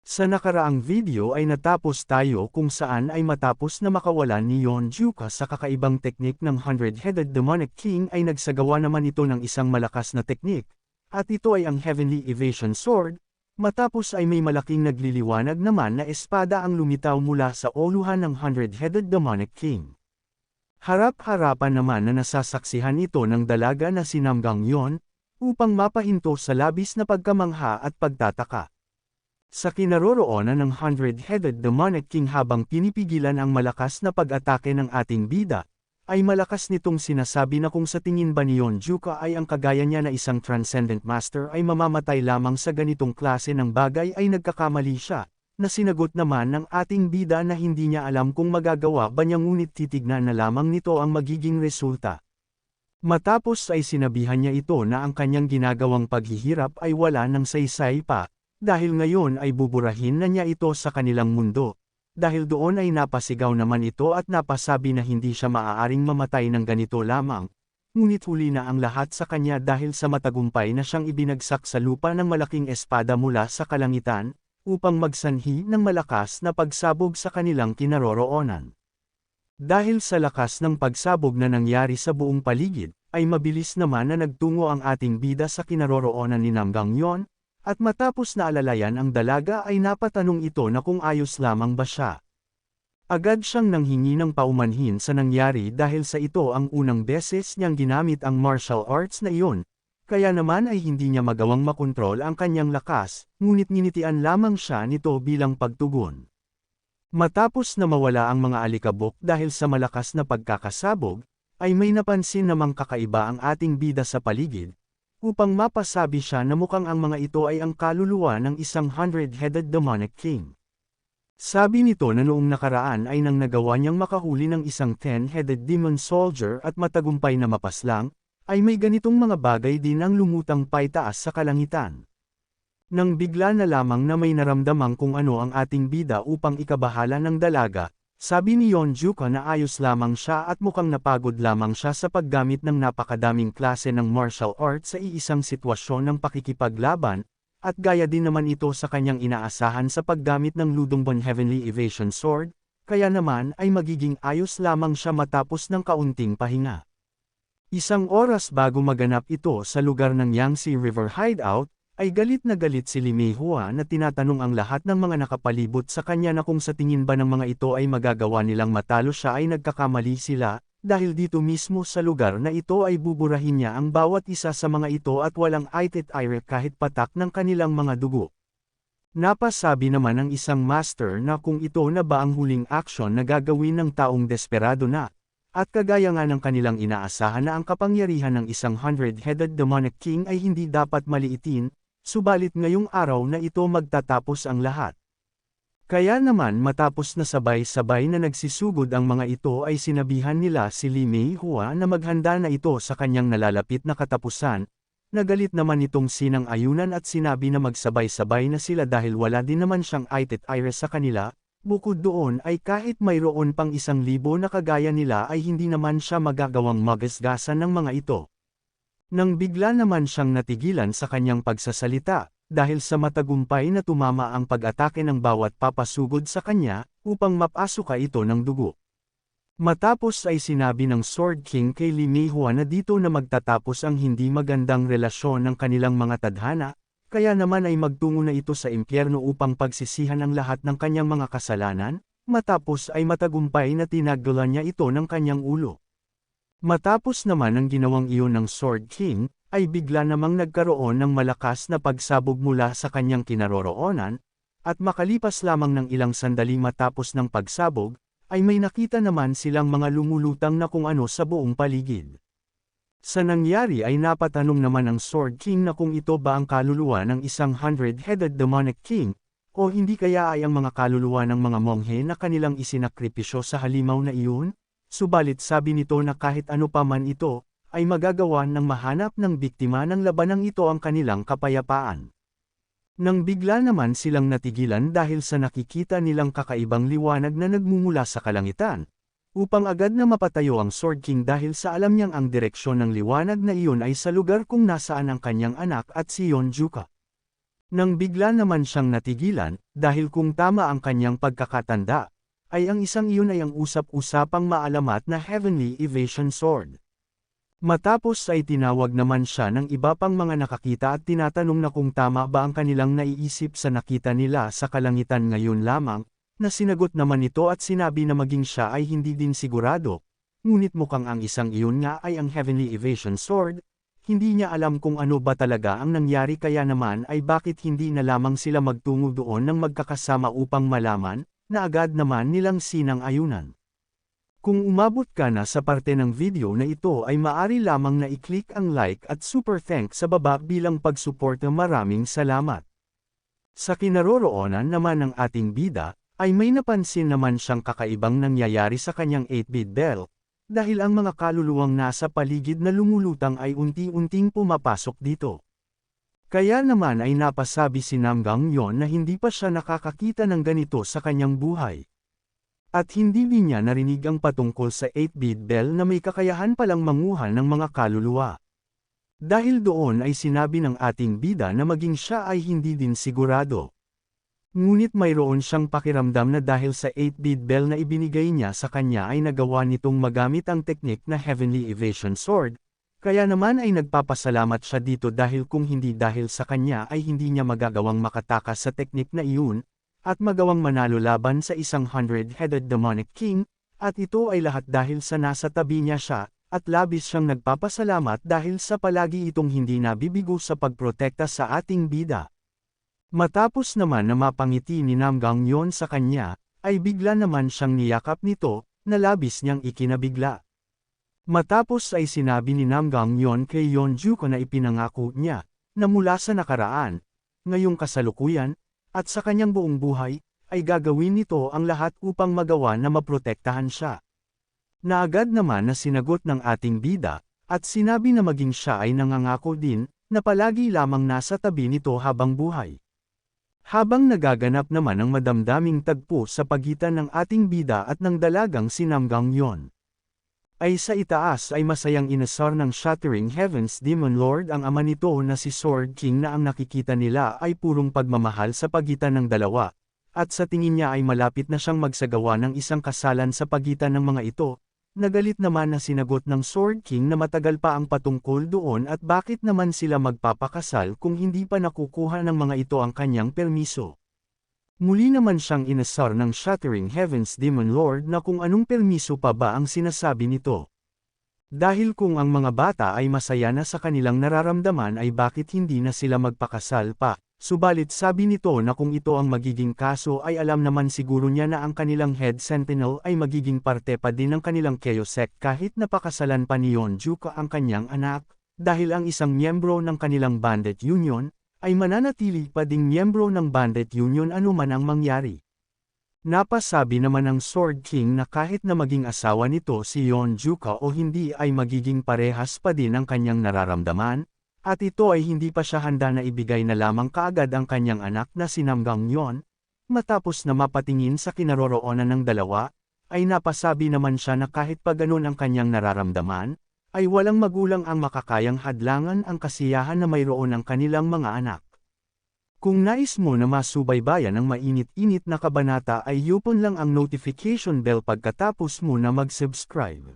Sa nakaraang video ay natapos tayo kung saan ay matapos na makawalan ni Yonjuka sa kakaibang teknik ng Hundred-Headed Demonic King ay nagsagawa naman ito ng isang malakas na teknik, at ito ay ang Heavenly Evasion Sword, matapos ay may malaking nagliliwanag naman na espada ang lumitaw mula sa uluhan ng Hundred-Headed Demonic King. Harap-harapan naman na nasasaksihan ito ng dalaga na si Namgang Yon, upang mapahinto sa labis na pagkamangha at pagtataka. Sa kinaroroonan ng Hundred-Headed Demonic King habang pinipigilan ang malakas na pag-atake ng ating bida, ay malakas nitong sinasabi na kung sa tingin ba ni Yonjuka ay ang kagaya niya na isang Transcendent Master ay mamamatay lamang sa ganitong klase ng bagay ay nagkakamali siya, na sinagot naman ng ating bida na hindi niya alam kung magagawa ba niya ngunit titignan na lamang nito ang magiging resulta. Matapos ay sinabihan niya ito na ang kanyang ginagawang paghihirap ay wala ng saysay pa, dahil ngayon ay buburahin na niya ito sa kanilang mundo. Dahil doon ay napasigaw naman ito at napasabi na hindi siya maaaring mamatay ng ganito lamang. Ngunit huli na ang lahat sa kanya dahil sa matagumpay na siyang ibinagsak sa lupa ng malaking espada mula sa kalangitan, upang magsanhi ng malakas na pagsabog sa kanilang kinaroroonan. Dahil sa lakas ng pagsabog na nangyari sa buong paligid, ay mabilis naman na nagtungo ang ating bida sa kinaroroonan ni Namgang Yon, at matapos na alalayan ang dalaga ay napatanong ito na kung ayos lamang ba siya. Agad siyang nanghingi ng paumanhin sa nangyari dahil sa ito ang unang beses niyang ginamit ang martial arts na iyon, kaya naman ay hindi niya magawang makontrol ang kanyang lakas, ngunit nginitian lamang siya nito bilang pagtugon. Matapos na mawala ang mga alikabok dahil sa malakas na pagkakasabog, ay may napansin namang kakaiba ang ating bida sa paligid, upang mapasabi siya na mukhang ang mga ito ay ang kaluluwa ng isang Hundred-Headed Demonic King. Sabi nito na noong nakaraan ay nang nagawa niyang makahuli ng isang 10-headed demon soldier at matagumpay na mapaslang, ay may ganitong mga bagay din ang lumutang paitaas sa kalangitan. Nang bigla na lamang na may naramdamang kung ano ang ating bida upang ikabahala ng dalaga, sabi ni Yonjuka na ayos lamang siya at mukhang napagod lamang siya sa paggamit ng napakadaming klase ng martial arts sa iisang sitwasyon ng pakikipaglaban, at gaya din naman ito sa kanyang inaasahan sa paggamit ng Ludongbon Heavenly Evasion Sword, kaya naman ay magiging ayos lamang siya matapos ng kaunting pahinga. Isang oras bago maganap ito sa lugar ng Yangtze River Hideout, ay galit na galit si Limei Hua na tinatanong ang lahat ng mga nakapalibot sa kanya na kung sa tingin ba ng mga ito ay magagawa nilang matalo siya ay nagkakamali sila, dahil dito mismo sa lugar na ito ay buburahin niya ang bawat isa sa mga ito at walang aitit-aire kahit patak ng kanilang mga dugo. Napasabi naman ng isang master na kung ito na ba ang huling aksyon na gagawin ng taong desperado na, at kagaya nga ng kanilang inaasahan na ang kapangyarihan ng isang Hundred-Headed Demonic King ay hindi dapat maliitin, subalit ngayong araw na ito magtatapos ang lahat. Kaya naman matapos na sabay-sabay na nagsisugod ang mga ito ay sinabihan nila si Limei Hua na maghanda na ito sa kanyang nalalapit na katapusan, nagalit naman itong sinang-ayunan at sinabi na magsabay-sabay na sila dahil wala din naman siyang aitit-aire sa kanila, bukod doon ay kahit mayroon pang 1,000 na kagaya nila ay hindi naman siya magagawang magasgasan ng mga ito. Nang bigla naman siyang natigilan sa kanyang pagsasalita, dahil sa matagumpay na tumama ang pag-atake ng bawat papasugod sa kanya, upang mapasuka ito ng dugo. Matapos ay sinabi ng Sword King kay Limei Hua na dito na magtatapos ang hindi magandang relasyon ng kanilang mga tadhana, kaya naman ay magtungo na ito sa impyerno upang pagsisihan ang lahat ng kanyang mga kasalanan, matapos ay matagumpay na tinagdulan niya ito ng kanyang ulo. Matapos naman ang ginawang iyon ng Sword King, ay bigla namang nagkaroon ng malakas na pagsabog mula sa kanyang kinaroroonan, at makalipas lamang ng ilang sandali matapos ng pagsabog, ay may nakita naman silang mga lumulutang na kung ano sa buong paligid. Sa nangyari ay napatanong naman ng Sword King na kung ito ba ang kaluluwa ng isang Hundred-Headed Demonic King, o hindi kaya ay ang mga kaluluwa ng mga monghe na kanilang isinakripisyo sa halimaw na iyon? Subalit sabi nito na kahit ano pa man ito, ay magagawa ng mahanap ng biktima ng labanang ito ang kanilang kapayapaan. Nang bigla naman silang natigilan dahil sa nakikita nilang kakaibang liwanag na nagmumula sa kalangitan, upang agad na mapatayo ang Sword King dahil sa alam niyang ang direksyon ng liwanag na iyon ay sa lugar kung nasaan ang kanyang anak at si Yonjuka. Nang bigla naman siyang natigilan, dahil kung tama ang kanyang pagkakatanda, ay ang isang iyon ay ang usap-usapang maalamat na Heavenly Evasion Sword. Matapos ay tinawag naman siya ng iba pang mga nakakita at tinatanong na kung tama ba ang kanilang naiisip sa nakita nila sa kalangitan ngayon lamang, na sinagot naman ito at sinabi na maging siya ay hindi din sigurado, ngunit mukhang ang isang iyon nga ay ang Heavenly Evasion Sword. Hindi niya alam kung ano ba talaga ang nangyari kaya naman ay bakit hindi na lamang sila magtungo doon ng magkakasama upang malaman, na agad naman nilang sinang-ayunan. Kung umabot ka na sa parte ng video na ito ay maaari lamang na i-click ang like at super thanks sa baba bilang pagsuporta. Maraming salamat. Sa kinaroroonan naman ng ating bida, ay may napansin naman siyang kakaibang nangyayari sa kanyang 8-bit bell, dahil ang mga kaluluwang nasa paligid na lumulutang ay unti-unting pumapasok dito. Kaya naman ay napasabi si Namgang Yon na hindi pa siya nakakakita ng ganito sa kanyang buhay. At hindi din niya narinig ang patungkol sa 8-bit bell na may kakayahan palang manguha ng mga kaluluwa. Dahil doon ay sinabi ng ating bida na maging siya ay hindi din sigurado. Ngunit mayroon siyang pakiramdam na dahil sa 8-bit bell na ibinigay niya sa kanya ay nagawa nitong magamit ang teknik na Heavenly Evasion Sword, kaya naman ay nagpapasalamat siya dito dahil kung hindi dahil sa kanya ay hindi niya magagawang makatakas sa teknik na iyon, at magawang manalo laban sa isang 100-headed demonic king, at ito ay lahat dahil sa nasa tabi niya siya, at labis siyang nagpapasalamat dahil sa palagi itong hindi nabibigo sa pagprotekta sa ating bida. Matapos naman na mapangiti ni Namgang Yon sa kanya, ay bigla naman siyang niyakap nito, na labis niyang ikinabigla. Matapos ay sinabi ni Namgang Yon kay Yeonjuko na ipinangako niya, na mula sa nakaraan, ngayong kasalukuyan, at sa kanyang buong buhay, ay gagawin nito ang lahat upang magawa na maprotektahan siya. Na agad naman na sinagot ng ating bida, at sinabi na maging siya ay nangangako din, na palagi lamang nasa tabi nito habang buhay. Habang nagaganap naman ang madamdaming tagpo sa pagitan ng ating bida at ng dalagang si Namgang Yon, ay sa itaas ay masayang inasar ng Shattering Heavens Demon Lord ang ama nito na si Sword King na ang nakikita nila ay purong pagmamahal sa pagitan ng dalawa, at sa tingin niya ay malapit na siyang magsagawa ng isang kasalan sa pagitan ng mga ito. Nagalit naman na sinagot ng Sword King na matagal pa ang patungkol doon at bakit naman sila magpapakasal kung hindi pa nakukuha ng mga ito ang kanyang permiso. Muli naman siyang inasar ng Shattering Heavens Demon Lord na kung anong permiso pa ba ang sinasabi nito. Dahil kung ang mga bata ay masaya na sa kanilang nararamdaman ay bakit hindi na sila magpakasal pa. Subalit sabi nito na kung ito ang magiging kaso ay alam naman siguro niya na ang kanilang head sentinel ay magiging parte pa din ng kanilang chaos sect kahit napakasalan pa ni Yeonjuko ang kanyang anak, dahil ang isang miyembro ng kanilang bandit union, ay mananatili pa ding miyembro ng bandit union anuman ang mangyari. Napasabi naman ng Sword King na kahit na maging asawa nito si Yeonjuko o hindi ay magiging parehas pa din ang kanyang nararamdaman, at ito ay hindi pa siya handa na ibigay na lamang kaagad ang kanyang anak na si Namgang Yon. Matapos na mapatingin sa kinaroroonan ng dalawa, ay napasabi naman siya na kahit pa ganun ang kanyang nararamdaman, ay walang magulang ang makakayang hadlangan ang kasiyahan na mayroon ang kanilang mga anak. Kung nais mo na masubaybayan ang mainit-init na kabanata ay yupon lang ang notification bell pagkatapos mo na mag-subscribe.